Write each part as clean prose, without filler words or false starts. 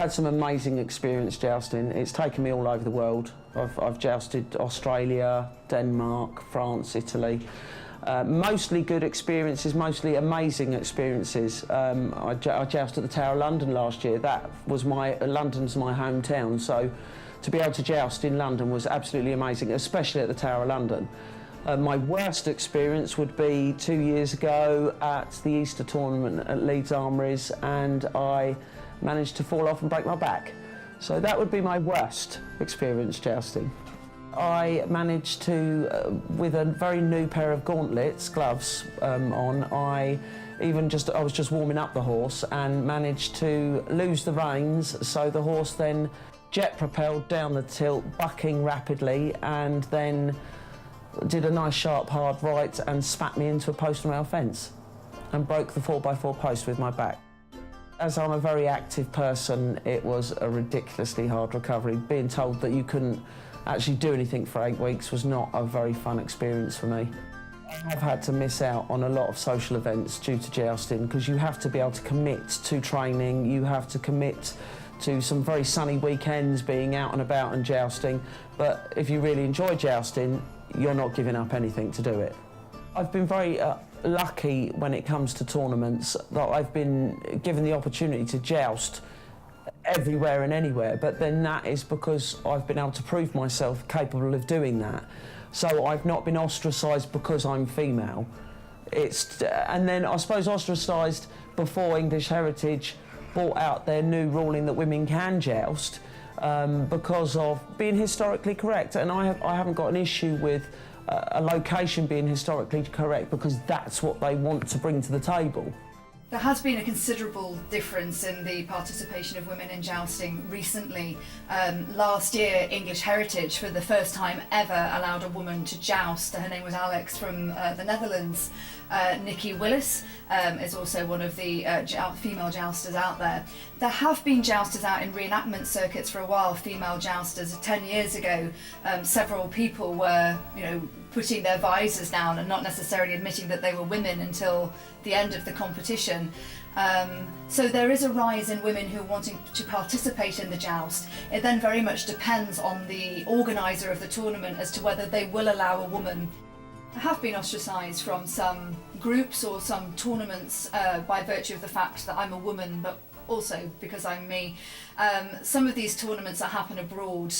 had some amazing experience jousting. It's taken me all over the world. I've jousted Australia, Denmark, France, Italy. Mostly good experiences, mostly amazing experiences. I jousted at the Tower of London last year. London's my hometown, so to be able to joust in London was absolutely amazing, especially at the Tower of London. My worst experience would be 2 years ago at the Easter tournament at Leeds Armouries, and I managed to fall off and break my back. So that would be my worst experience jousting. I managed to, with a very new pair of gauntlets, gloves on, I was just warming up the horse and managed to lose the reins, so the horse then jet propelled down the tilt, bucking rapidly, and then did a nice sharp hard right and spat me into a post and rail fence and broke the 4x4 post with my back. As I'm a very active person, it was a ridiculously hard recovery. Being told that you couldn't actually do anything for 8 weeks was not a very fun experience for me. I've had to miss out on a lot of social events due to jousting, because you have to be able to commit to training, you have to commit to some very sunny weekends being out and about and jousting, but if you really enjoy jousting, you're not giving up anything to do it. I've been very lucky when it comes to tournaments that I've been given the opportunity to joust everywhere and anywhere, but then that is because I've been able to prove myself capable of doing that. So I've not been ostracised because I'm female. And then I suppose ostracised before English Heritage brought out their new ruling that women can joust because of being historically correct. And I haven't got an issue with a location being historically correct, because that's what they want to bring to the table. There has been a considerable difference in the participation of women in jousting recently. Last year, English Heritage, for the first time ever, allowed a woman to joust. Her name was Alex from the Netherlands. Nikki Willis is also one of the female jousters out there. There have been jousters out in reenactment circuits for a while, female jousters. 10 years ago, several people were, putting their visors down and not necessarily admitting that they were women until the end of the competition. So there is a rise in women who are wanting to participate in the joust. It then very much depends on the organiser of the tournament as to whether they will allow a woman. I have been ostracised from some groups or some tournaments by virtue of the fact that I'm a woman, but also because I'm me. Some of these tournaments that happen abroad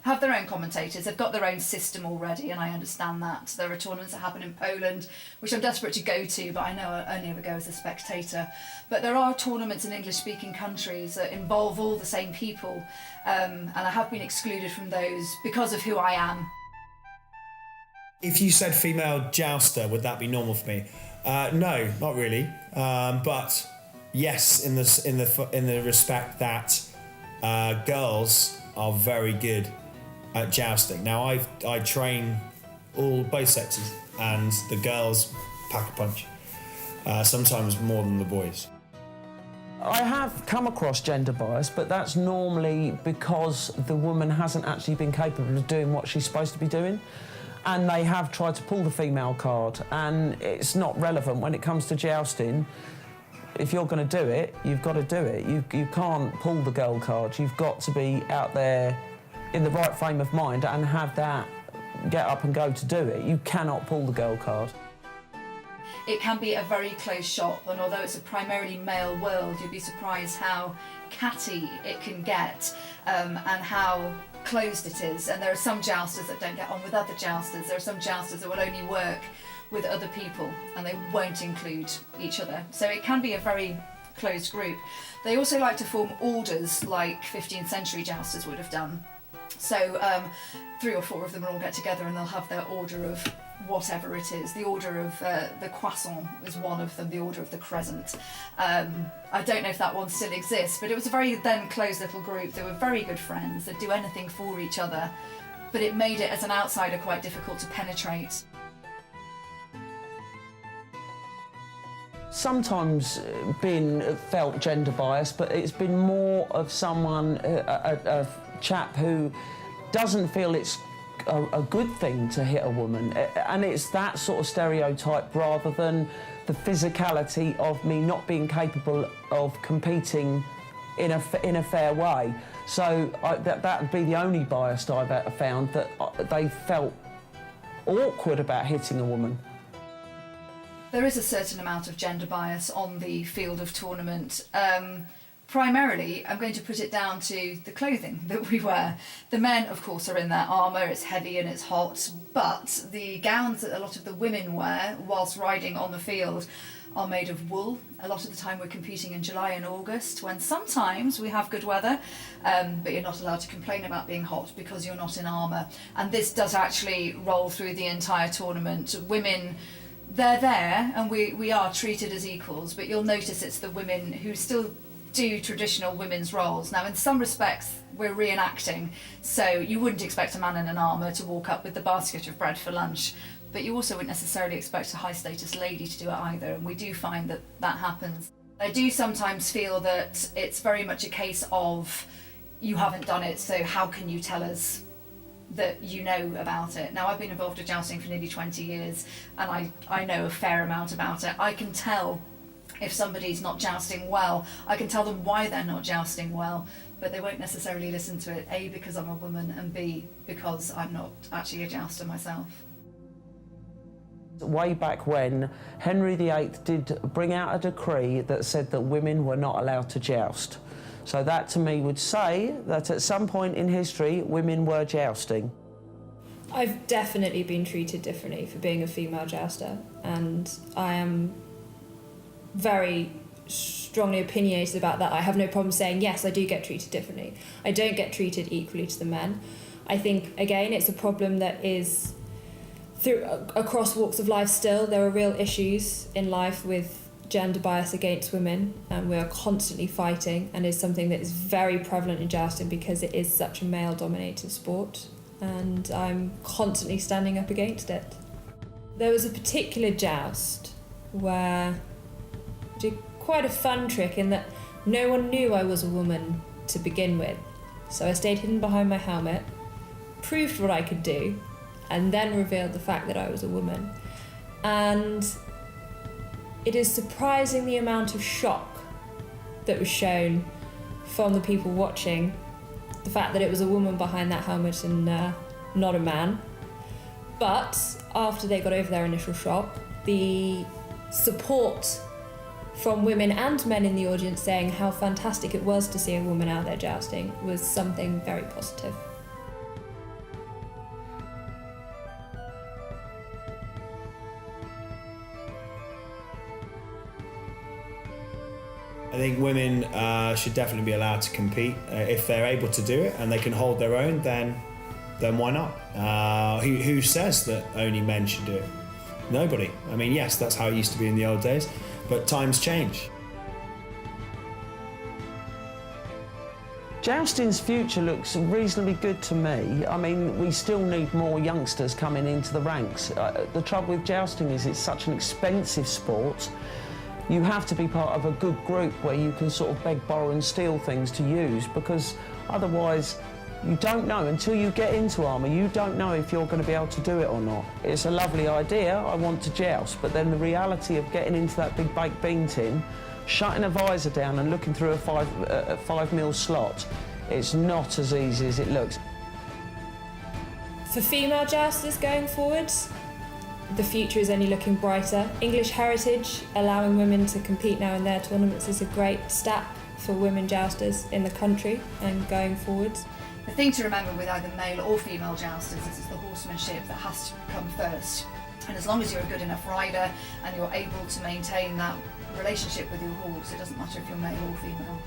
have their own commentators. They've got their own system already, and I understand that. There are tournaments that happen in Poland, which I'm desperate to go to, but I know I only ever go as a spectator. But there are tournaments in English-speaking countries that involve all the same people, and I have been excluded from those because of who I am. If you said female jouster, would that be normal for me? No, not really. But yes, in the respect that girls are very good at jousting. Now I train both sexes, and the girls pack a punch, sometimes more than the boys. I have come across gender bias, but that's normally because the woman hasn't actually been capable of doing what she's supposed to be doing, and they have tried to pull the female card, and it's not relevant when it comes to jousting. If you're going to do it, you've got to do it. You can't pull the girl card. You've got to be out there in the right frame of mind and have that get up and go to do it. You cannot pull the girl card. It can be a very close shop, and although it's a primarily male world, you'd be surprised how catty it can get and how closed it is. And there are some jousters that don't get on with other jousters. There are some jousters that will only work with other people and they won't include each other. So it can be a very closed group. They also like to form orders like 15th century jousters would have done. So 3 or 4 of them will all get together and they'll have their order of whatever it is. The order of the croissant is one of them, the order of the crescent. I don't know if that one still exists, but it was a very then closed little group. They were very good friends, they'd do anything for each other, but it made it as an outsider quite difficult to penetrate. Sometimes been felt gender bias, but it's been more of someone, a chap who doesn't feel it's a good thing to hit a woman, and it's that sort of stereotype rather than the physicality of me not being capable of competing in a fair way. So that would be the only bias I've found, that they felt awkward about hitting a woman. There is a certain amount of gender bias on the field of tournament. Primarily, I'm going to put it down to the clothing that we wear. The men, of course, are in their armour, it's heavy and it's hot, but the gowns that a lot of the women wear whilst riding on the field are made of wool. A lot of the time we're competing in July and August, when sometimes we have good weather, but you're not allowed to complain about being hot because you're not in armour. And this does actually roll through the entire tournament. Women, they're there and we are treated as equals, but you'll notice it's the women who still do traditional women's roles. Now, in some respects, we're reenacting, so you wouldn't expect a man in an armour to walk up with the basket of bread for lunch, but you also wouldn't necessarily expect a high-status lady to do it either, and we do find that that happens. I do sometimes feel that it's very much a case of, you haven't done it, so how can you tell us that you know about it? Now, I've been involved with jousting for nearly 20 years, and I know a fair amount about it. I can tell if somebody's not jousting well. I can tell them why they're not jousting well, but they won't necessarily listen to it, A, because I'm a woman, and B, because I'm not actually a jouster myself. Way back when, Henry VIII did bring out a decree that said that women were not allowed to joust. So that to me would say that at some point in history, women were jousting. I've definitely been treated differently for being a female jouster, and I am very strongly opinionated about that. I have no problem saying, yes, I do get treated differently. I don't get treated equally to the men. I think, again, it's a problem that is across walks of life still. There are real issues in life with gender bias against women, and we are constantly fighting, and is something that is very prevalent in jousting because it is such a male-dominated sport, and I'm constantly standing up against it. There was a particular joust where I did quite a fun trick in that no one knew I was a woman to begin with. So I stayed hidden behind my helmet, proved what I could do, and then revealed the fact that I was a woman. And it is surprising the amount of shock that was shown from the people watching, the fact that it was a woman behind that helmet and not a man. But after they got over their initial shock, the support from women and men in the audience saying how fantastic it was to see a woman out there jousting was something very positive. I think women should definitely be allowed to compete if they're able to do it and they can hold their own. Then why not? Who says that only men should do it? Nobody. I mean, yes, that's how it used to be in the old days, but times change. Jousting's future looks reasonably good to me. I mean, we still need more youngsters coming into the ranks. The trouble with jousting is it's such an expensive sport. You have to be part of a good group where you can sort of beg, borrow and steal things to use, because otherwise you don't know. Until you get into armour, you don't know if you're going to be able to do it or not. It's a lovely idea, I want to joust, but then the reality of getting into that big baked bean tin, shutting a visor down and looking through a 5mm slot, it's not as easy as it looks. For female jousters going forward, the future is only looking brighter. English Heritage allowing women to compete now in their tournaments is a great step for women jousters in the country and going forwards. The thing to remember with either male or female jousters is it's the horsemanship that has to come first. And as long as you're a good enough rider and you're able to maintain that relationship with your horse, it doesn't matter if you're male or female.